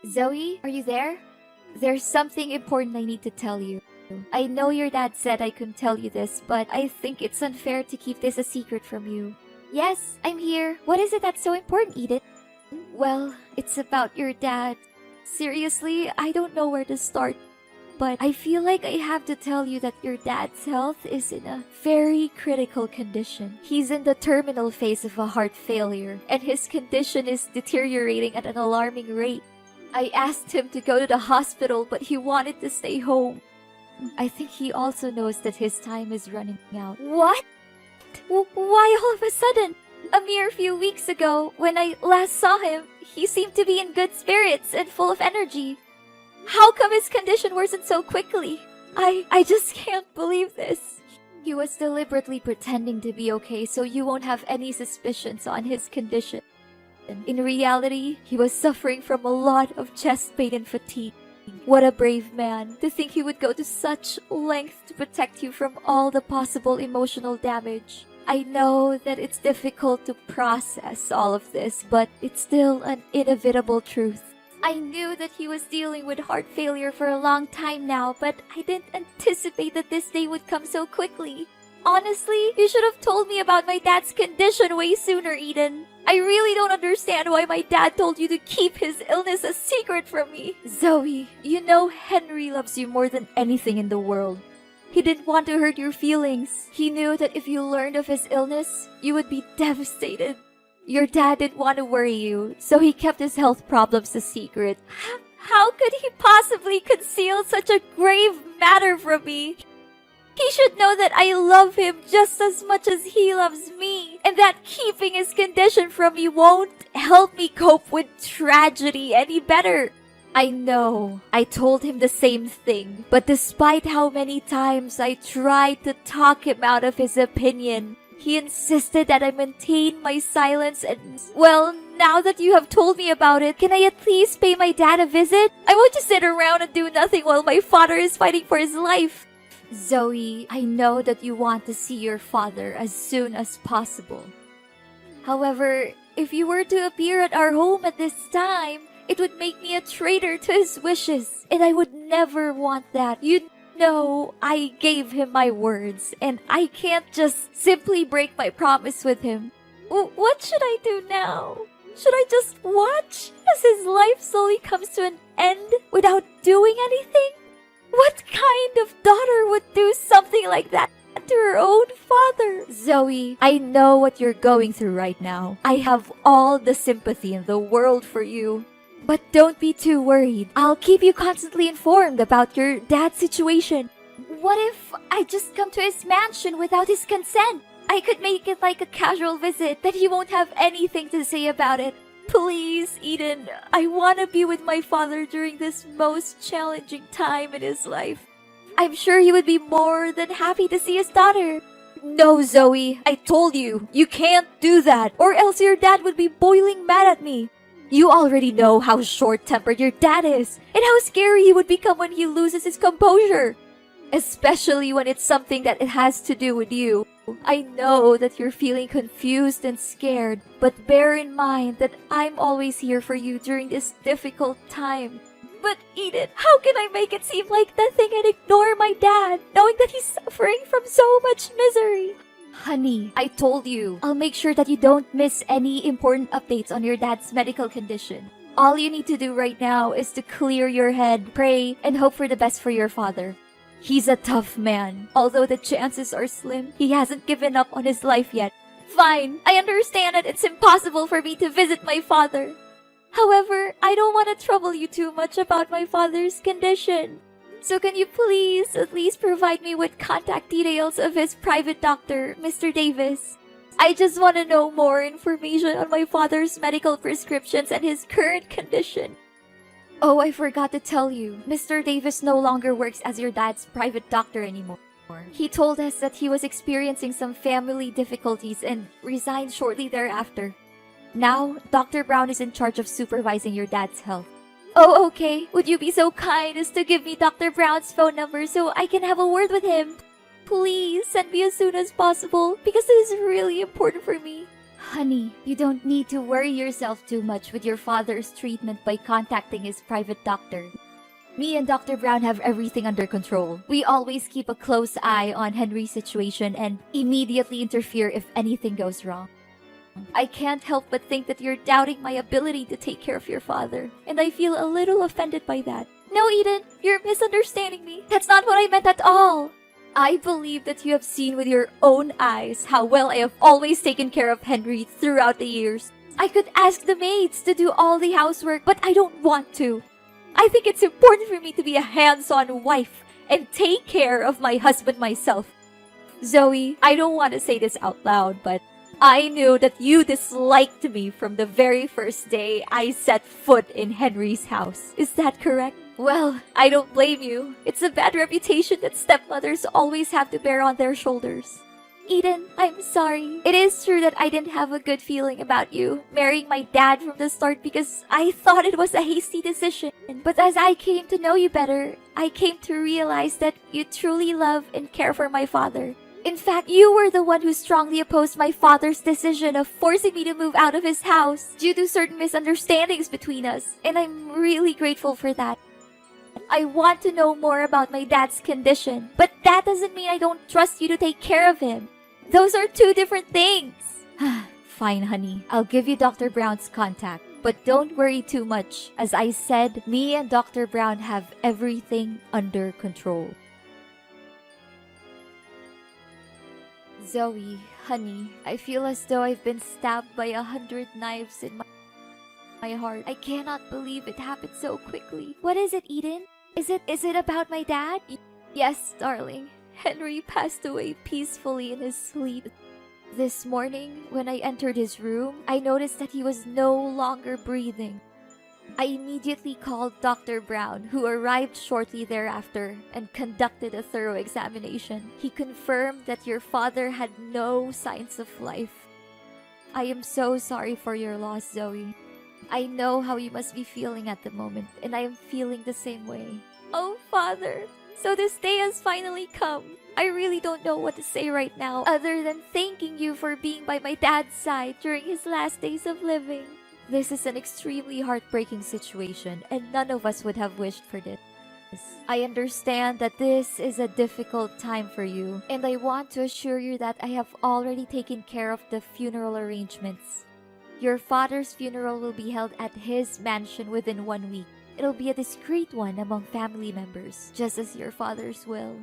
Zoe, are you there? There's something important I need to tell you. I know your dad said I couldn't tell you this, but I think it's unfair to keep this a secret from you. Yes, I'm here. What is it that's so important, Edith? Well, it's about your dad. Seriously, I don't know where to start. But I feel like I have to tell you that your dad's health is in a very critical condition. He's in the terminal phase of a heart failure, and his condition is deteriorating at an alarming rate. I asked him to go to the hospital, but he wanted to stay home. I think he also knows that his time is running out. What? Why all of a sudden? A mere few weeks ago, when I last saw him, he seemed to be in good spirits and full of energy. How come his condition worsened so quickly? I just can't believe this. He was deliberately pretending to be okay so you won't have any suspicions on his condition. In reality, he was suffering from a lot of chest pain and fatigue. What a brave man, to think he would go to such lengths to protect you from all the possible emotional damage. I know that it's difficult to process all of this, but it's still an inevitable truth. I knew that he was dealing with heart failure for a long time now, but I didn't anticipate that this day would come so quickly. Honestly, you should have told me about my dad's condition way sooner, Eden. I really don't understand why my dad told you to keep his illness a secret from me. Zoe, you know Henry loves you more than anything in the world. He didn't want to hurt your feelings. He knew that if you learned of his illness, you would be devastated. Your dad didn't want to worry you, so he kept his health problems a secret. How could he possibly conceal such a grave matter from me? He should know that I love him just as much as he loves me, and that keeping his condition from me won't help me cope with tragedy any better. I know, I told him the same thing, but despite how many times I tried to talk him out of his opinion, he insisted that I maintain my silence and, well, now that you have told me about it, can I at least pay my dad a visit? I won't just sit around and do nothing while my father is fighting for his life. Zoe, I know that you want to see your father as soon as possible. However, if you were to appear at our home at this time, it would make me a traitor to his wishes, and I would never want that. You know, I gave him my words, and I can't just simply break my promise with him. What should I do now? Should I just watch as his life slowly comes to an end without doing anything? What kind of daughter would do something like that to her own father? Zoe, I know what you're going through right now. I have all the sympathy in the world for you. But don't be too worried. I'll keep you constantly informed about your dad's situation. What if I just come to his mansion without his consent? I could make it like a casual visit that he won't have anything to say about it. Please, Eden, I want to be with my father during this most challenging time in his life. I'm sure he would be more than happy to see his daughter. No, Zoe, I told you, you can't do that, or else your dad would be boiling mad at me. You already know how short-tempered your dad is, and how scary he would become when he loses his composure. Especially when it's something that it has to do with you. I know that you're feeling confused and scared, but bear in mind that I'm always here for you during this difficult time. But Eden, how can I make it seem like nothing and ignore my dad, knowing that he's suffering from so much misery? Honey, I told you, I'll make sure that you don't miss any important updates on your dad's medical condition. All you need to do right now is to clear your head, pray, and hope for the best for your father. He's a tough man. Although the chances are slim, he hasn't given up on his life yet. Fine, I understand that it's impossible for me to visit my father. However, I don't want to trouble you too much about my father's condition. So can you please at least provide me with contact details of his private doctor, Mr. Davis? I just want to know more information on my father's medical prescriptions and his current condition. Oh, I forgot to tell you, Mr. Davis no longer works as your dad's private doctor anymore. He told us that he was experiencing some family difficulties and resigned shortly thereafter. Now, Dr. Brown is in charge of supervising your dad's health. Oh, okay. Would you be so kind as to give me Dr. Brown's phone number so I can have a word with him? Please send me as soon as possible because this is really important for me. Honey, you don't need to worry yourself too much with your father's treatment by contacting his private doctor. Me and Dr. Brown have everything under control. We always keep a close eye on Henry's situation and immediately interfere if anything goes wrong. I can't help but think that you're doubting my ability to take care of your father, and I feel a little offended by that. No, Eden, you're misunderstanding me. That's not what I meant at all. I believe that you have seen with your own eyes how well I have always taken care of Henry throughout the years. I could ask the maids to do all the housework, but I don't want to. I think it's important for me to be a hands-on wife and take care of my husband myself. Zoe, I don't want to say this out loud, but I knew that you disliked me from the very first day I set foot in Henry's house. Is that correct? Well, I don't blame you. It's a bad reputation that stepmothers always have to bear on their shoulders. Eden, I'm sorry. It is true that I didn't have a good feeling about you marrying my dad from the start because I thought it was a hasty decision. But as I came to know you better, I came to realize that you truly love and care for my father. In fact, you were the one who strongly opposed my father's decision of forcing me to move out of his house due to certain misunderstandings between us, and I'm really grateful for that. I want to know more about my dad's condition, but that doesn't mean I don't trust you to take care of him. Those are two different things. Fine, honey. I'll give you Dr. Brown's contact, but don't worry too much. As I said, me and Dr. Brown have everything under control. Zoe, honey, I feel as though I've been stabbed by 100 knives in my heart. I cannot believe it happened so quickly. What is it, Eden? Is it about my dad? Yes, darling. Henry passed away peacefully in his sleep. This morning, when I entered his room, I noticed that he was no longer breathing. I immediately called Dr. Brown, who arrived shortly thereafter and conducted a thorough examination. He confirmed that your father had no signs of life. I am so sorry for your loss, Zoe. I know how you must be feeling at the moment, and I am feeling the same way. Oh, Father, so this day has finally come. I really don't know what to say right now other than thanking you for being by my dad's side during his last days of living. This is an extremely heartbreaking situation, and none of us would have wished for this. I understand that this is a difficult time for you, and I want to assure you that I have already taken care of the funeral arrangements. Your father's funeral will be held at his mansion within 1 week. It'll be a discreet one among family members, just as your father's will.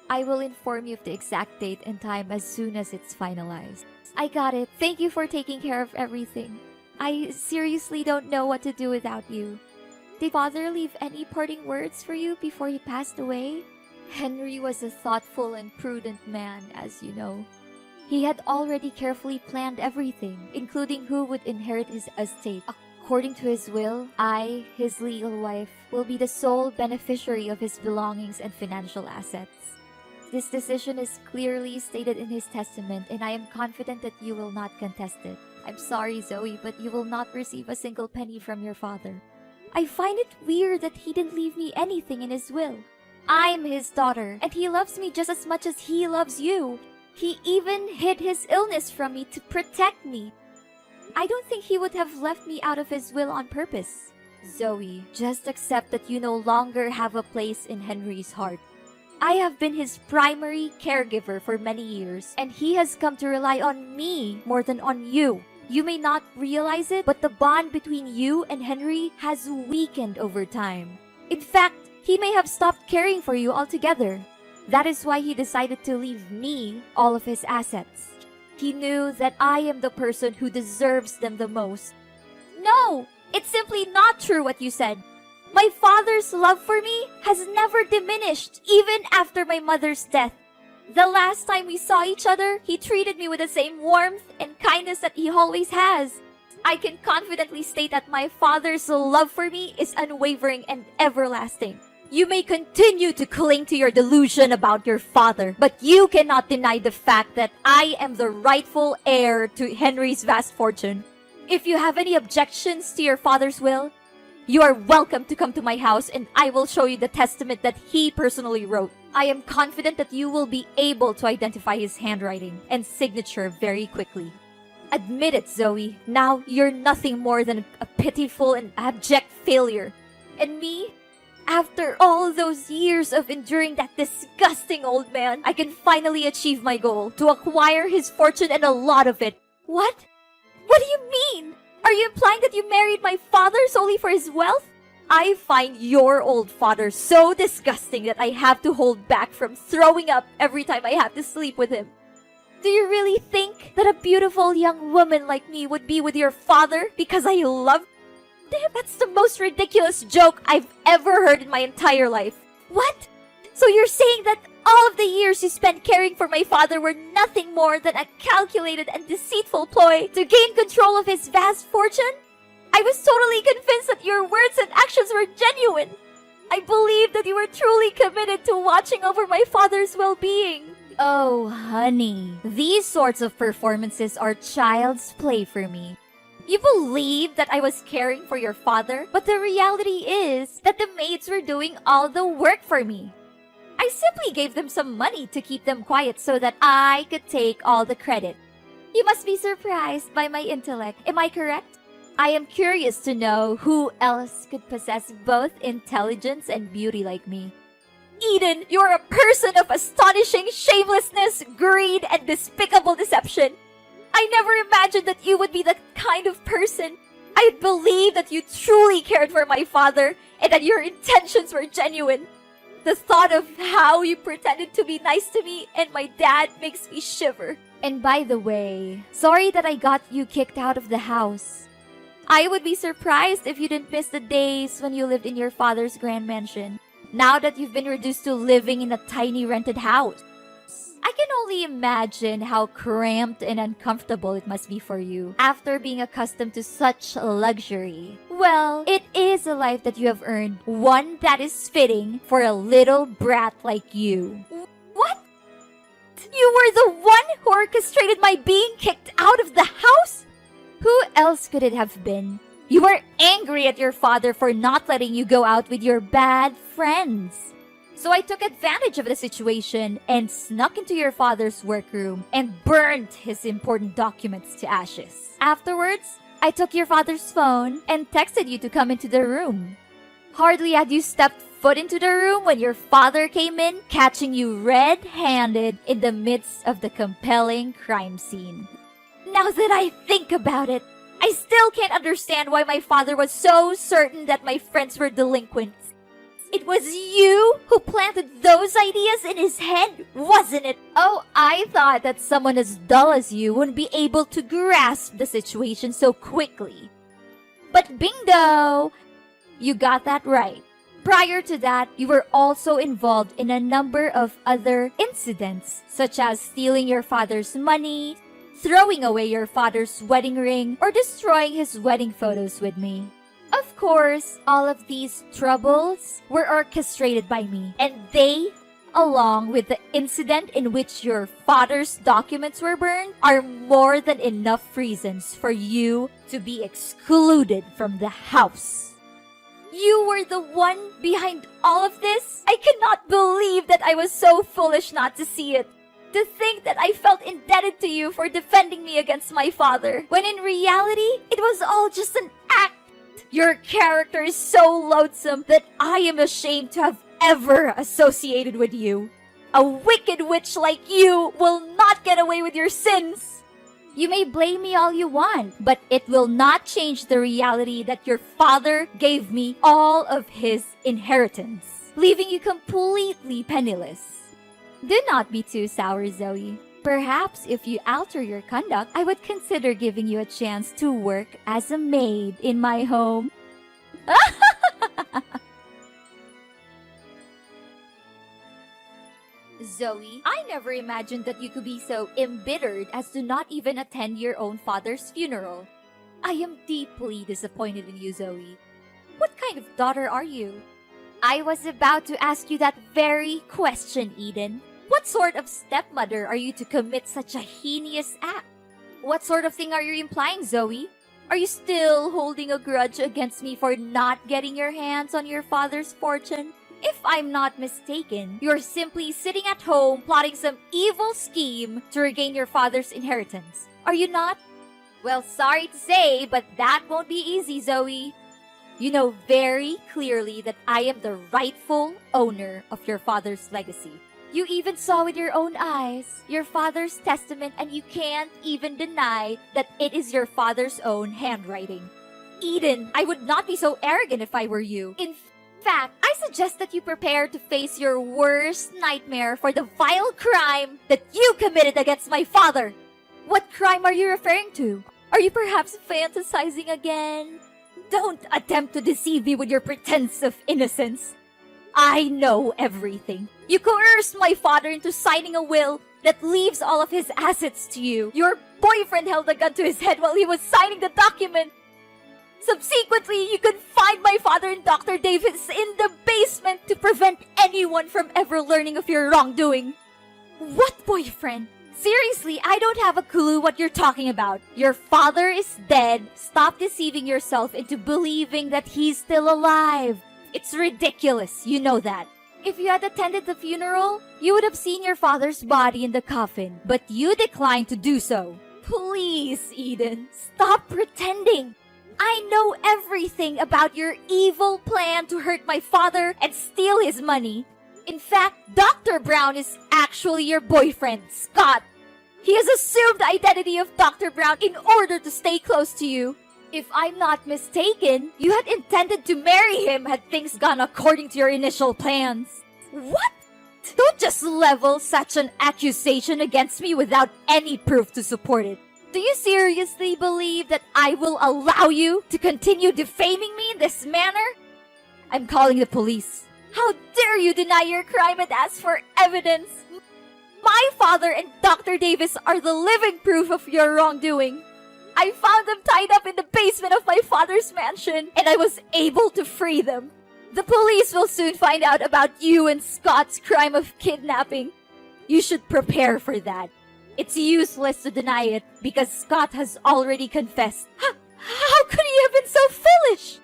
I will inform you of the exact date and time as soon as it's finalized. I got it. Thank you for taking care of everything. I seriously don't know what to do without you. Did Father leave any parting words for you before he passed away? Henry was a thoughtful and prudent man, as you know. He had already carefully planned everything, including who would inherit his estate. According to his will, I, his legal wife, will be the sole beneficiary of his belongings and financial assets. This decision is clearly stated in his testament, and I am confident that you will not contest it. I'm sorry, Zoe, but you will not receive a single penny from your father. I find it weird that he didn't leave me anything in his will. I'm his daughter, and he loves me just as much as he loves you. He even hid his illness from me to protect me. I don't think he would have left me out of his will on purpose. Zoe, just accept that you no longer have a place in Henry's heart. I have been his primary caregiver for many years, and he has come to rely on me more than on you. You may not realize it, but the bond between you and Henry has weakened over time. In fact, he may have stopped caring for you altogether. That is why he decided to leave me all of his assets. He knew that I am the person who deserves them the most. No! It's simply not true what you said. My father's love for me has never diminished, even after my mother's death. The last time we saw each other, he treated me with the same warmth and kindness that he always has. I can confidently state that my father's love for me is unwavering and everlasting. You may continue to cling to your delusion about your father, but you cannot deny the fact that I am the rightful heir to Henry's vast fortune. If you have any objections to your father's will, you are welcome to come to my house and I will show you the testament that he personally wrote. I am confident that you will be able to identify his handwriting and signature very quickly. Admit it, Zoe. Now you're nothing more than a pitiful and abject failure. And me? After all those years of enduring that disgusting old man, I can finally achieve my goal to acquire his fortune and a lot of it. What? What do you mean? Are you implying that you married my father solely for his wealth? I find your old father so disgusting that I have to hold back from throwing up every time I have to sleep with him. Do you really think that a beautiful young woman like me would be with your father because I love him? That's the most ridiculous joke I've ever heard in my entire life. What? So you're saying that all of the years you spent caring for my father were nothing more than a calculated and deceitful ploy to gain control of his vast fortune? I was totally convinced that your words and actions were genuine. I believed that you were truly committed to watching over my father's well-being. Oh, honey, these sorts of performances are child's play for me. You believe that I was caring for your father, but the reality is that the maids were doing all the work for me. I simply gave them some money to keep them quiet so that I could take all the credit. You must be surprised by my intellect. Am I correct? I am curious to know who else could possess both intelligence and beauty like me. Eden, you're a person of astonishing shamelessness, greed, and despicable deception. I never imagined that you would be that kind of person. I believed that you truly cared for my father and that your intentions were genuine. The thought of how you pretended to be nice to me and my dad makes me shiver. And by the way, sorry that I got you kicked out of the house. I would be surprised if you didn't miss the days when you lived in your father's grand mansion, now that you've been reduced to living in a tiny rented house. I can only imagine how cramped and uncomfortable it must be for you after being accustomed to such luxury. Well, it is a life that you have earned, one that is fitting for a little brat like you. What? You were the one who orchestrated my being kicked out of the house? Who else could it have been? You were angry at your father for not letting you go out with your bad friends. So I took advantage of the situation and snuck into your father's workroom and burned his important documents to ashes. Afterwards, I took your father's phone and texted you to come into the room. Hardly had you stepped foot into the room when your father came in, catching you red-handed in the midst of the compelling crime scene. Now that I think about it, I still can't understand why my father was so certain that my friends were delinquents. It was you who planted those ideas in his head, wasn't it? Oh, I thought that someone as dull as you wouldn't be able to grasp the situation so quickly. But bingo! You got that right. Prior to that, you were also involved in a number of other incidents, such as stealing your father's money, throwing away your father's wedding ring, or destroying his wedding photos with me. Of course, all of these troubles were orchestrated by me, and they, along with the incident in which your father's documents were burned, are more than enough reasons for you to be excluded from the house. You were the one behind all of this? I cannot believe that I was so foolish not to see it. To think that I felt indebted to you for defending me against my father, when in reality, it was all just an act. Your character is so loathsome that I am ashamed to have ever associated with you. A wicked witch like you will not get away with your sins. You may blame me all you want, but it will not change the reality that your father gave me all of his inheritance, leaving you completely penniless. Do not be too sour, Zoe. Perhaps if you alter your conduct, I would consider giving you a chance to work as a maid in my home. Zoe, I never imagined that you could be so embittered as to not even attend your own father's funeral. I am deeply disappointed in you, Zoe. What kind of daughter are you? I was about to ask you that very question, Eden. What sort of stepmother are you to commit such a heinous act? What sort of thing are you implying, Zoe? Are you still holding a grudge against me for not getting your hands on your father's fortune? If I'm not mistaken, you're simply sitting at home plotting some evil scheme to regain your father's inheritance. Are you not? Well, sorry to say, but that won't be easy, Zoe. You know very clearly that I am the rightful owner of your father's legacy. You even saw with your own eyes your father's testament, and you can't even deny that it is your father's own handwriting. Eden, I would not be so arrogant if I were you. In fact, I suggest that you prepare to face your worst nightmare for the vile crime that you committed against my father. What crime are you referring to? Are you perhaps fantasizing again? Don't attempt to deceive me with your pretense of innocence. I know everything. You coerced my father into signing a will that leaves all of his assets to you. Your boyfriend held a gun to his head while he was signing the document. Subsequently, you confined my father and Dr. Davis in the basement to prevent anyone from ever learning of your wrongdoing. What boyfriend? Seriously, I don't have a clue what you're talking about. Your father is dead. Stop deceiving yourself into believing that he's still alive. It's ridiculous, you know that. If you had attended the funeral, you would have seen your father's body in the coffin, but you declined to do so. Please, Eden, stop pretending. I know everything about your evil plan to hurt my father and steal his money. In fact, Dr. Brown is actually your boyfriend, Scott. He has assumed the identity of Dr. Brown in order to stay close to you. If I'm not mistaken, you had intended to marry him had things gone according to your initial plans. What? Don't just level such an accusation against me without any proof to support it. Do you seriously believe that I will allow you to continue defaming me in this manner? I'm calling the police. How dare you deny your crime and ask for evidence? My father and Dr. Davis are the living proof of your wrongdoing. I found them tied up in the basement of my father's mansion, and I was able to free them. The police will soon find out about you and Scott's crime of kidnapping. You should prepare for that. It's useless to deny it because Scott has already confessed. How could he have been so foolish?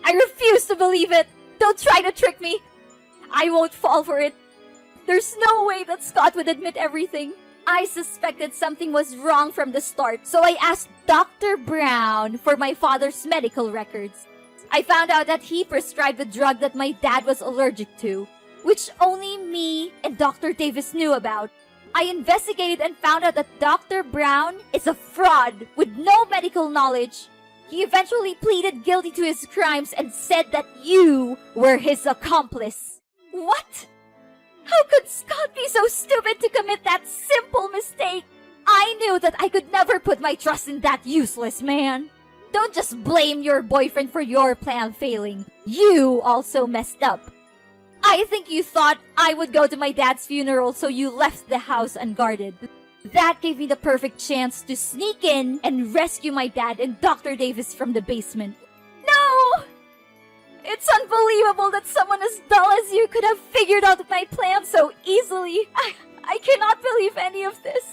I refuse to believe it. Don't try to trick me. I won't fall for it. There's no way that Scott would admit everything. I suspected something was wrong from the start, so I asked Dr. Brown for my father's medical records. I found out that he prescribed a drug that my dad was allergic to, which only me and Dr. Davis knew about. I investigated and found out that Dr. Brown is a fraud with no medical knowledge. He eventually pleaded guilty to his crimes and said that you were his accomplice. What? How could Scott be so stupid to commit that simple mistake? I knew that I could never put my trust in that useless man. Don't just blame your boyfriend for your plan failing. You also messed up. I think you thought I would go to my dad's funeral, so you left the house unguarded. That gave me the perfect chance to sneak in and rescue my dad and Dr. Davis from the basement. No! It's unbelievable that someone as dull as you could have figured out my plan so easily. I cannot believe any of this.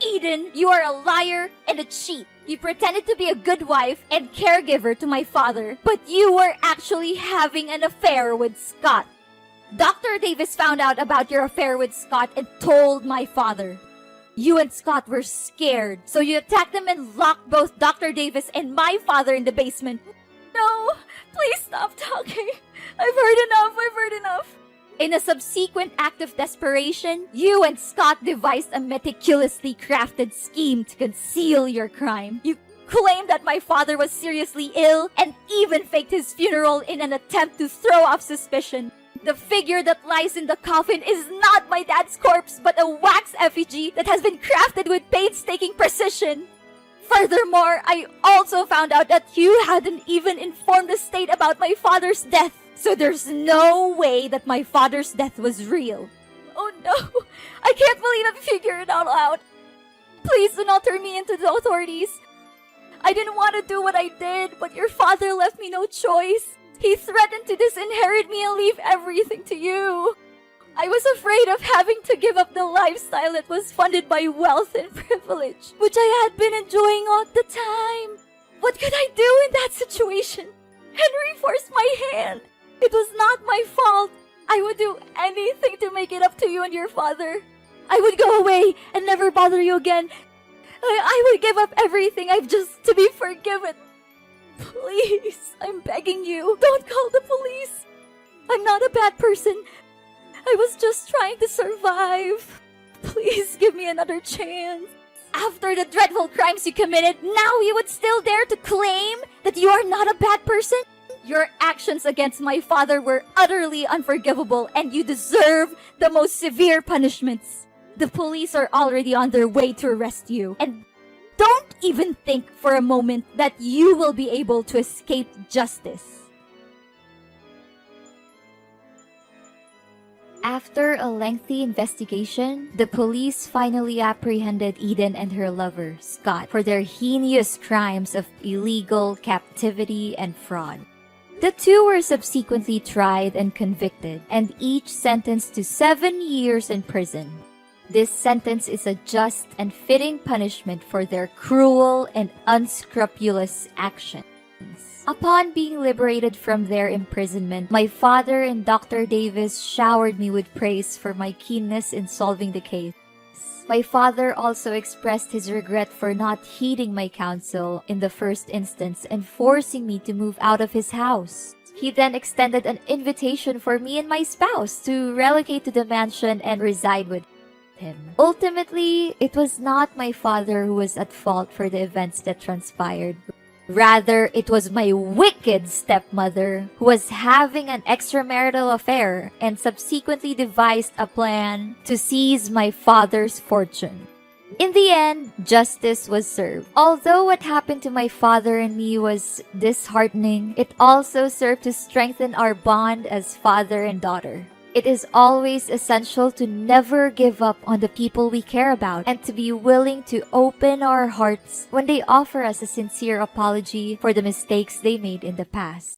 Eden, you are a liar and a cheat. You pretended to be a good wife and caregiver to my father, but you were actually having an affair with Scott. Dr. Davis found out about your affair with Scott and told my father. You and Scott were scared, so you attacked them and locked both Dr. Davis and my father in the basement. No, please stop talking. I've heard enough. In a subsequent act of desperation, you and Scott devised a meticulously crafted scheme to conceal your crime. You claimed that my father was seriously ill and even faked his funeral in an attempt to throw off suspicion. The figure that lies in the coffin is not my dad's corpse, but a wax effigy that has been crafted with painstaking precision. Furthermore, I also found out that you hadn't even informed the state about my father's death. So there's no way that my father's death was real. Oh no, I can't believe I figured it all out. Please do not turn me into the authorities. I didn't want to do what I did, but your father left me no choice. He threatened to disinherit me and leave everything to you. I was afraid of having to give up the lifestyle that was funded by wealth and privilege, which I had been enjoying all the time. What could I do in that situation? Henry forced my hand. It was not my fault. I would do anything to make it up to you and your father. I would go away and never bother you again. I would give up everything I've just to be forgiven. Please, I'm begging you, don't call the police. I'm not a bad person. I was just trying to survive. Please give me another chance. After the dreadful crimes you committed, now you would still dare to claim that you are not a bad person? Your actions against my father were utterly unforgivable, and you deserve the most severe punishments. The police are already on their way to arrest you, and don't even think for a moment that you will be able to escape justice. After a lengthy investigation, the police finally apprehended Eden and her lover, Scott, for their heinous crimes of illegal captivity and fraud. The two were subsequently tried and convicted, and each sentenced to 7 years in prison. This sentence is a just and fitting punishment for their cruel and unscrupulous actions. Upon being liberated from their imprisonment, my father and Dr. Davis showered me with praise for my keenness in solving the case. My father also expressed his regret for not heeding my counsel in the first instance and forcing me to move out of his house. He then extended an invitation for me and my spouse to relocate to the mansion and reside with him. Ultimately, it was not my father who was at fault for the events that transpired. Rather, it was my wicked stepmother who was having an extramarital affair and subsequently devised a plan to seize my father's fortune. In the end, justice was served. Although what happened to my father and me was disheartening, it also served to strengthen our bond as father and daughter. It is always essential to never give up on the people we care about and to be willing to open our hearts when they offer us a sincere apology for the mistakes they made in the past.